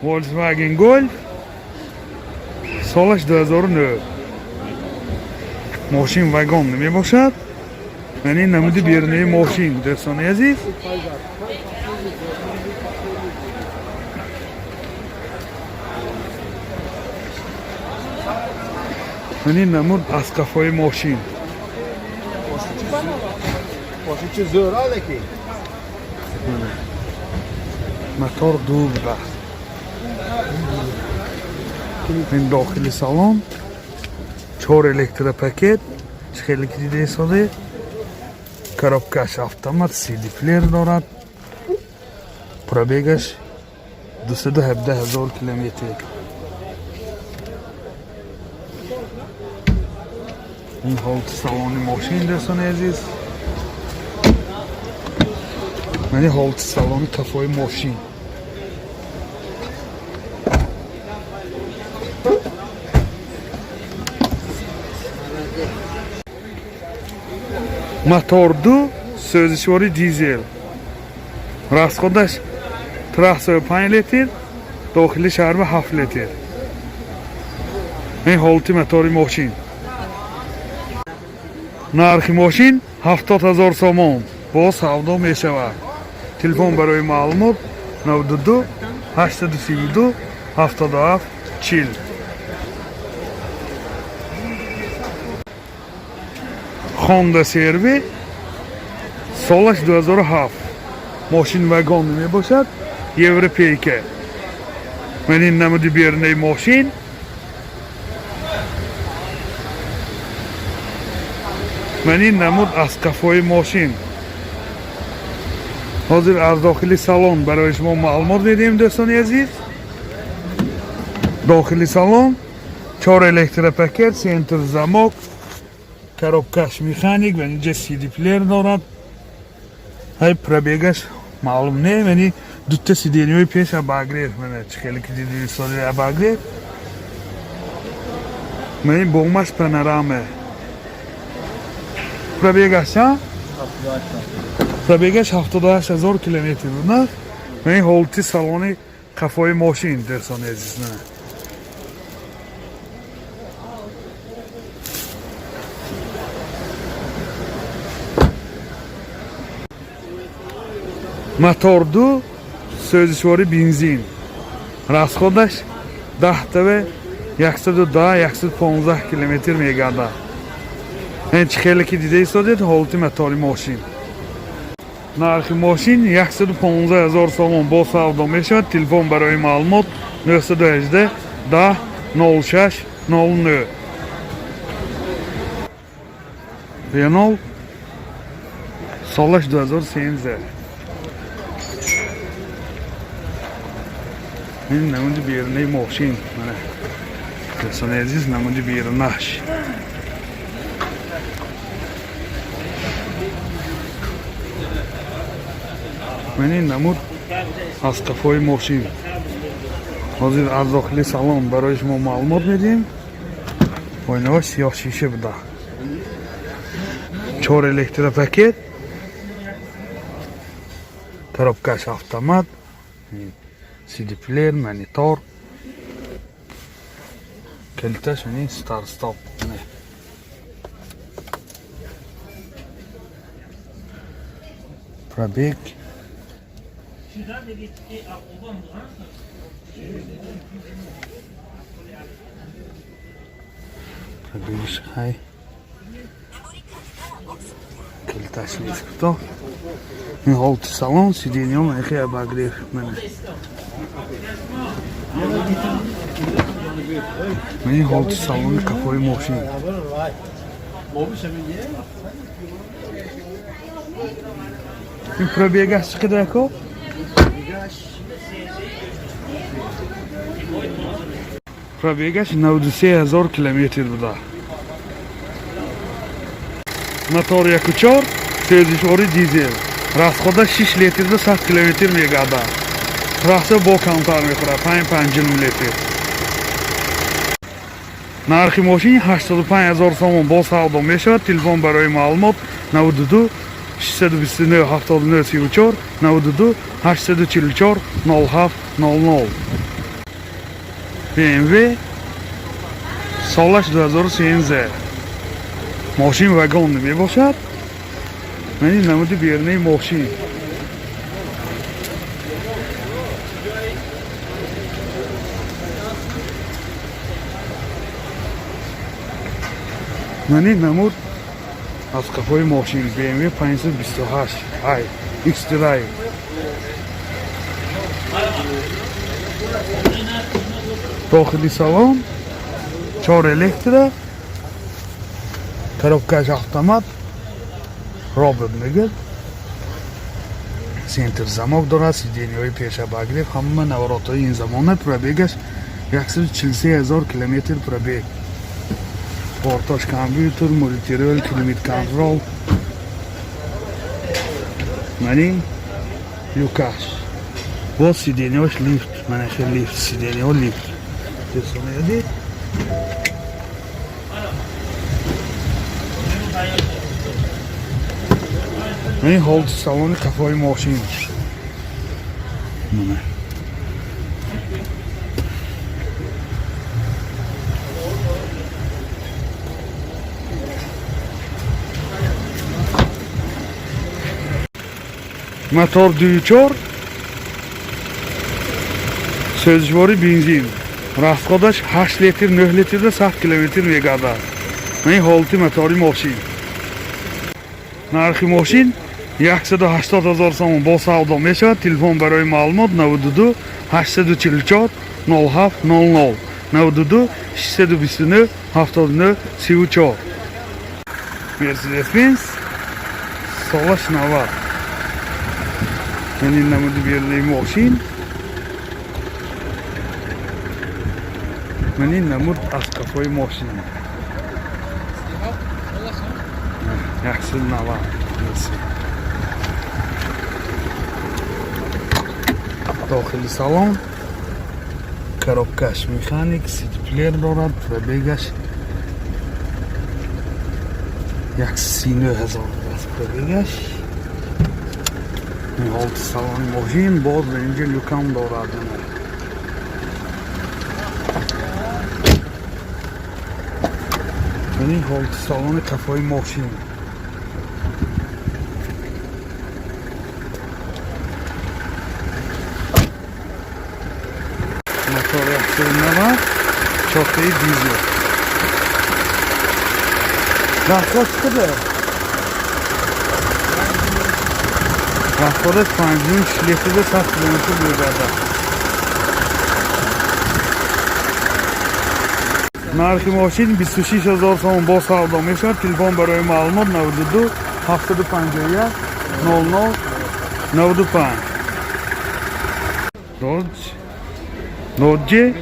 Volkswagen Golf солаш 2009. Мошин вагон мебошад. Яъне намуди берунаи мошин дӯстони азиз. Яъне намуд аскафои мошин. Boşucu zor al ki. Мотор дубла. این داخل سالن 4 elektropakет, خیلی دیده ساده، коробкаш автомат، CD плеер دارد، пробегаш 217,000 کیلومتر. این حالت سالن ماشین دوستان عزیز. یعنی حالت سالن کفای ماشین. Motor 2 سوزشواری دیزل. расходаш 305 لیتر، داخلش هر 7 لیتر. این حالتی موتوری ماشین. нархи ماشین 70,000 сомон. باز سودا میشود. تلفن برای معلومات 92 832 77 40. Honda CR-V солаш 2007. ماشین وگان میباشد، یوروپیکه. من این نمودی بیرنه ماشین. من این نمود اسقفای ماشین. حاضر از داخلی سالن برای شما معلومات میدیم دوستان عزیز. داخلی سالن 4 الکتروپاکت، سنتر زمک، коробкаш механик و اینجا CD پلیر دارد. های پرابیگش معلوم نه، یعنی دوتا سیدینیوی پیش اباگریر منه خیلی که دیدی سالی اباگریر. من این بومش پنرامه. پرابیگش ها؟ پرابیگش 78,000 کیلومتر نه. من این حالتی سالانی کفای ماشین درسان عزیز نه. мотор 2 سوزشواری بنزین. расходаш 10 تا 110 115 کیلومتر میگرده. این خیلی که دیده ایستادید حالتی موتوری ماشین. нархи ماشین 115,000 сомон با سودا میشود. تلفن برای معلومات 918 10 06 09. Renault солаш 2013. این نمونده بیرونه ماشین منه دوستان عزیز، نمونده بیرونهش. من این نمود اسقفای ماشین. حاضر از داخلی سالن برای شما معلومات میدیم. آینه سیاه شیشه بوده. 4 الکتروپاکت، коробкаш автомат، CD плеер، монитор, килиташ ини старт стоп. Пробег. Пробегиш хай. Килиташ нискто. این حالت سالن سیدینی هم خیلی اباگریر منه. من این حالت سالن کفای ماشین. این پروبیگش چقدر که؟ پروبیگش 93,000 کیلومتر بوده. موتور 1.4 سوزشواری دیزل. расходаш 6 لیتر до 100 کیلومتر میگرده. راسته با کمتر میخوره 5 لیتر. нархи ماشین 85,000 сомон با سودا میشود. تلفن برای معلومات 92 629 79 34 92 844 07 00. BMW солаш 2013 мошин вагонный мебошад. Мани намуди бернаи мошин. Мани намуд аз қафои мошин BMW 528 ай X-Drive. Дохили салон 4 электро, коробкаш автомат, робот мегад, центр замок дорад, сиденьёи пешабагирев, ҳама наворотҳои ин замона, пробегаш 143 000 километр пробег. Портош компьютер, мультирол, климат контрол. Мани люкаш. Вот сиденьёш лифт, манаше лифт, сиденьё лифт. Тесонеди. Мани ҳолти салони қафои мошин. Мана. Мотор дuyuchor, so'zishvori benzin. Расходаш 8 литр, 9 литрда 100 километр мегардад. Мани ҳолати мотори мошин. Нархи мошин 180 000 сомон бо савдо мешавад. Телефон барои маълумот 92 844 07 00 92 629 79 34. Mercedes-Benz солаш 90. Мани намуди бернаи мошин. Мани намуд аз қафои мошин. 190. дохили салон коробкаш механик, сидплер дорад, пробегаш 139 000 пробегаш. ҳолти салони мошин боз инҷа люкам дорад. Мани ҳолти салони қафои мошин. мотор 190, чохтаи дизел. расход чиқадар? расходаш 5 литрда 100 километр мегардад. нархи мошин 26 000 сомон бо савдо мешавад. Телефон барои маълумот 92 751 00 95. Dodge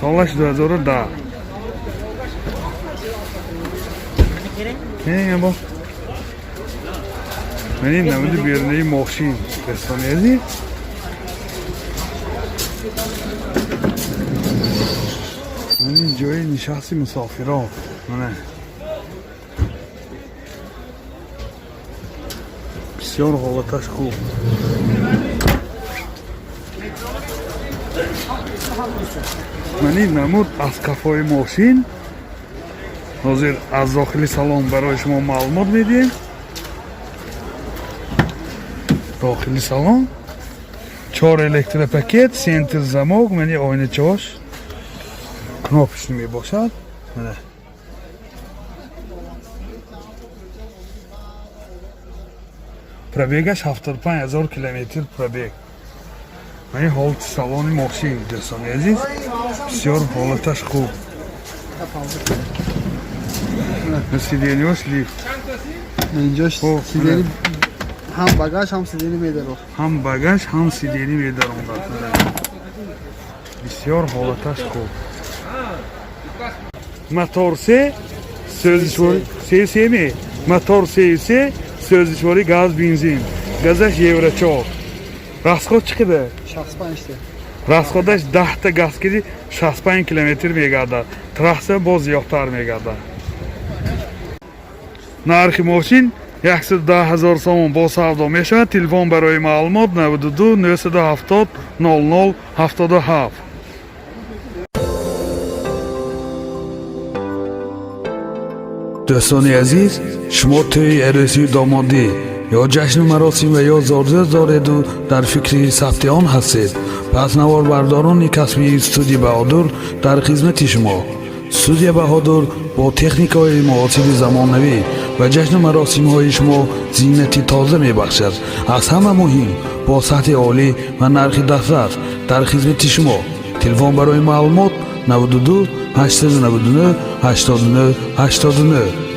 солаш 2010. бо мани намуди бернаи мошин ресонеди. мани ҷои нишасти мусофирон. мана бисёр ҳолаташ хуб. мани намуд аз қафои мошин. ҳозир аз дохили салон барои шумо маълумот медиҳем. дохили салон 4 электропакет, центр замок, мани ойначаҳош кнопочный мебошад. мана пробегаш 75 000 километр пробег. мани ҳолати салони мошин дӯстони азиз бисёр ҳолаташ хуб. сиденьёш лифт. اینجاش سیدنی هم багаж هم سیدنی میدارم. ҳам багаж ҳам сиденӣ медаронад. бисёр ҳолаташ хуб. мотор се сӯзишвори се мотор се сӯзишвори газ бензин. газаш евро 4. расход чӣ қадар? 65 تا. расходаш 10 та газ киди 65 километр мегардад. трасса боз зиёдтар мегардад. нархи мошин 110 000 сомон бо савдо мешавад. телефон барои маълумот 92 970 00 77. دوستانی عزیز، شما توی عروسی دامادی یا جشن مراسم و یا زارزه دارید و در فکر ثبت آن هستید، پس نوار برداران کسبی استودیو بهادر در خدمت شما. استودیو بهادر با تکنیک های معاصر زمانوی و جشن مراسم های شما زینتی تازه می بخشد. از همه مهم با سطح عالی و نرخ دسترس در خدمت شما. تلفن برای معلومات 92 899 89 89.